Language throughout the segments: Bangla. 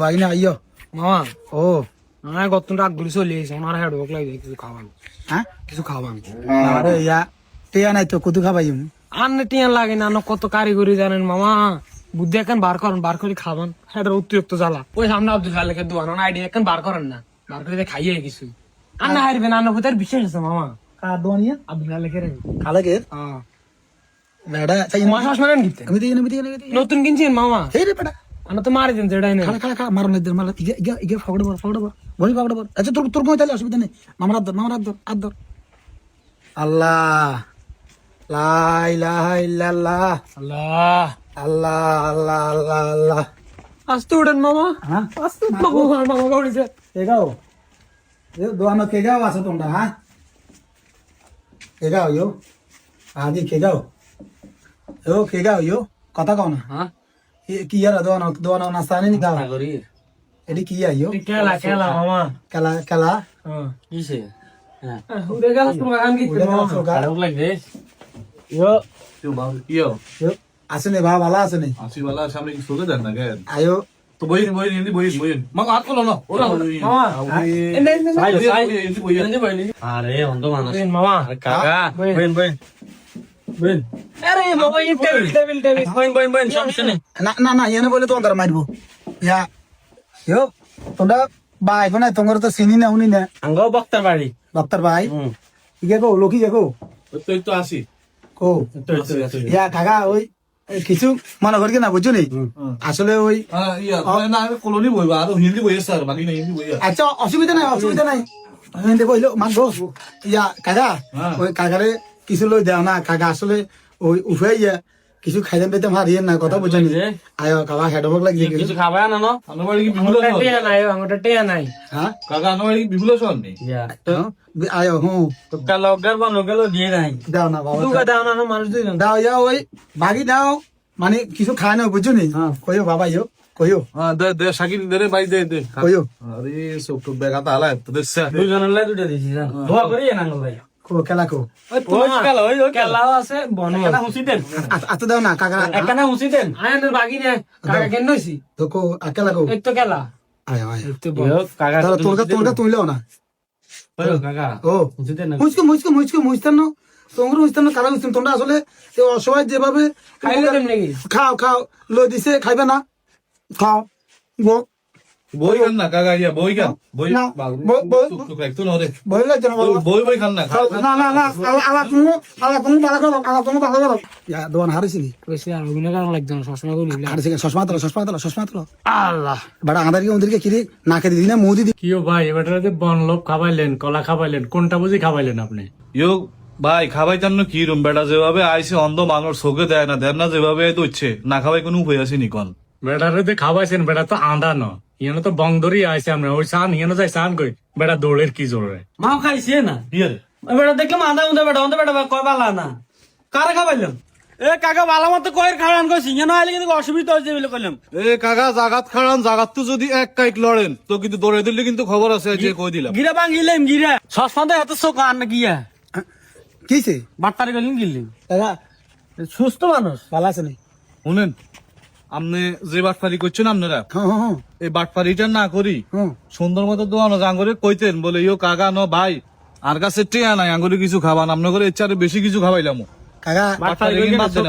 বাগিনা আইয়ো মামা ও আমার কত রাগ গুলি চলে এসে আমার হেড ভোক লাগে কিছু খাওয়ান হ্যাঁ কিছু খাওয়ান আরে ইয়া টিয়া নাই তো কত খাবাইম আর না টিয়ান লাগে না কত কারিগরি জানেন মামা বুদ্ধি এখন বার করে খাবান হেডের অতিরিক্ত জ্বালা ওই সামনে আব্দুল খালেকের দোকান আইডিয়া এখন বার করেন না বার করে খাইয়ে কিছু আর না হারবেন আর ভূতের বিশেষ আছে মামা কার দোয়ানিয়া আব্দুল খালেকের খালেকের হ্যাঁ বেড়া চাই মাস মাস মারেন কিতে আমি দিই নতুন কিনছেন মামা এই রে বেড়া আমরা তো মারি দেন যেটাই না খালা খালা খালা মারো না মারলা ইগে ইগে ইগে ফাগড় বল বলি ফাগড় বল আচ্ছা তোর তোর কই তাহলে অসুবিধা নেই মামার আদ ধর আল্লাহ লা ইলাহা ইল্লাল্লাহ আল্লাহ আল্লাহ আল্লাহ আল্লাহ আল্লাহ আস্তে উঠেন মামা হ্যাঁ আস্তে মামা গড়িছে কেগাও এ দোয়ানো কেগাও আছে তোমরা হ্যাঁ কেগাও ইয়ো আগে কেগাও ইয়ো কথা কও না হ্যাঁ কি আর দোয়ানো নাস্তা নি গাও এডি কি আইয়ো খেলা মামা খেলা খেলা হ্যাঁ কিসে হ্যাঁ উড়ে গেল তো গান গিতে মামা খারাপ লাগবে ইয়ো ইয়ো আসেনি ভালো ভালো আসেনি আসিওয়ালা সামনে কি সোগে দেন না কেন আয়ো তো বইন মা হাত করলো না ওরা মামা এনে আরে অন্ধ মানুষ মামা কাকা বইন আরে মামা এই টেবিল বইন সমস্যা নেই না না না এনে বলে তো অন্তর মারবো ইয়া ইয়ো তোমরা ভাই কোন তোমার তো চিনি না উনি না আঙ্গ বক্তার বাড়ি ডক্টর ভাই ইগে কো লোকি গে কো তুই তো আসি কো ইয়া কাকা ওই কিছু মনে করি না বুঝছো নি আসলে ওই ইয়া না কলোনি বইবা আর হিন্দি বই স্যার বাকি না হিন্দি বইয়া আচ্ছা অসুবিধা নাই হিন্দি কইলো মানবো ইয়া কাকা ওই কাকারে কিছু লই দেও না কাকা আসলে ওই উফে ইয়া কিছু খাইদাম পেতাম হারিয়ে না কথা বুঝছো নি আয় কাকা হেডবক লাগছে কিছু খাবে না না আনোবাড়ি কি বিপুল টিয়া নাই আমারটা টিয়া নাই হ্যাঁ কাকা আনোবাড়ি কি বিপুল সন নেই আয় হুঁ তো কালগর বানো গেল দিয়ে নাই দাও না বাবা দুগা দাও না মানুষ দুইজন দাও ইয়া ওই ভাগি দাও মানে কিছু খায় না বুঝছো নি কইও বাবা ইয়ো কইও হ্যাঁ দে শাকিল দে রে ভাই দে কইও আরে সব তো বেগাতা আলা তো দেশা দুজনের লাই দুটা দিছি জান দোয়া করি না আঙ্গ ভাই কো খেলা কো ওই কালো ওই খেলাও আছে বনো একটা হুঁসি দেন আচ্ছা দাও না কাকা একটা হুঁসি দেন আয়নের বাকি নে কাকা কেন নইছি তো কো খেলা কো এই তো খেলা আয় আয় তো বল কাকা তোমরা তুইলেও না কাকা ও হুঁসি দেন মুইস্তানো তোমরা মুইস্তানো কারা মুইস্তানো তোমরা আসলে এই অসহায় যেভাবে খাইলে দেন নাকি খাও লই দিছে খাইবে না খাও গো বই খান না কাকা ইয়া বই খান বই না, বই টুক রাখ তো না রে বইলা জানো বই খান না না আলা তুমি ভালো করো ইয়া দোয়ান হারিছিলি কইছে আর অভিনয় করা লাগতো না সবসময় করি হারিছে চশমা তোলো আল্লাহ বড় আমাদেরকে ওদেরকে কিরে নাকে দিদি না মুদি দি কিও ভাই এবারে যে বনলোক খাবাইলেন কলা খাবাইলেন কোনটা বুঝি খাবাইলেন আপনি ইয়ো ভাই খাবাইতাম না কি রুম বেটা যেভাবে আইসে অন্ধ মানুষ চোখে দেয় না যেভাবে দইছে না খাবাই কোনো উপায় আছে নিকন বেটারে যে খাবাইছেন বেটা তো আন্দা ন ইয়ানো তো বং ধরি আইছে আমরা ওই সান ইয়ানো যাই সান কই বেটা দৌড়ের কি জোরে মাও খাইছে না বিয়ার বেটা দেখলাম আন্দা উন্দা বেটা কয় বালা না কারে খাবাইলাম এ কাকা বালা মতো কয়ের খাওয়ান কইছি না আইলে কিন্তু অসুবিধা হইছে বলে কইলাম এ কাকা জাগাত খাড়ান জাগাত তো যদি এক কাইক লড়েন তো কিন্তু দৌড়ে দিলে কিন্তু খবর আছে যে কই দিলাম গিরা ভাঙিলাম গিরা সসমাতে এত চোখ আর না গিয়া কিছে বাটপারি গেলিম গিলিম দাদা সুস্থ মানুষ ভালো আছে নি শুনেন আপনি যে বাটপারি করছেন আপনারা হ্যাঁ এই বাটপারিটা না করি সুন্দর মতো দোয়ানো জাঙ্গরে কইতেন বলে ইয়ো কাকা ন ভাই আর কাছে টেয়া নাই আঙ্গুরে কিছু খাবান আপনার করে ইচ্ছা বেশি কিছু খাবাইলাম কাকা বাটপারি গেলিম চোখ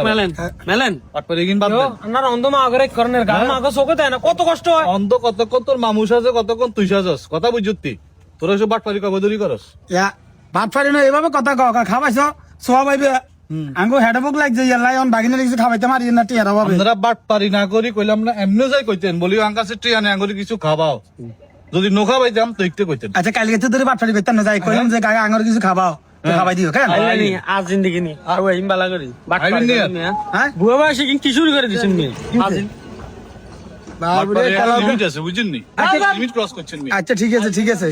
মেলেন বাটপারি কিন বাদ দেন। আপনার অন্ধ মা আগরে করনের গাল মা আগো চোখে দেয় না কত কষ্ট হয় অন্ধ কতক্ষণ তোর মামুস আছে কতক্ষণ তুই সাজস কথা বুঝতি তোরা সব বাটপারি কবদরি করস ইয়া ভাত পারি না এভাবে কথা কও খাবাইছ সব আইবে আঙ্গো হেডবক লাগছে ইয়ালাই অন বাগিনা কিছু খাবাইতে মারি না টিয়ারা হবে আপনারা বাটপারি না করি কইলাম না এমনি যাই কইতেন বলি আঙ্কাছে টেয়া নাই আঙ্গুরে কিছু খাবাও যদি নো খাবাইতাম তো একটু কইতেন আচ্ছা কালকে তো ধরে ভাত পারি করতে না যাই কইলাম যে কাকা আঙ্গর কিছু খাবাও তো খাবাই দিও কেন আইলানি আজ জিন্দেগি নি আর ওই বালা করি বাটপারি আইবেন নি আর? হ্যাঁ বুয়া বয়সে কি শুরু করে দিছেন মি আজ বাবরে বাটপারি লিমিট আছে বুঝছেন নি লিমিট ক্রস করছেন মি আচ্ছা ঠিক আছে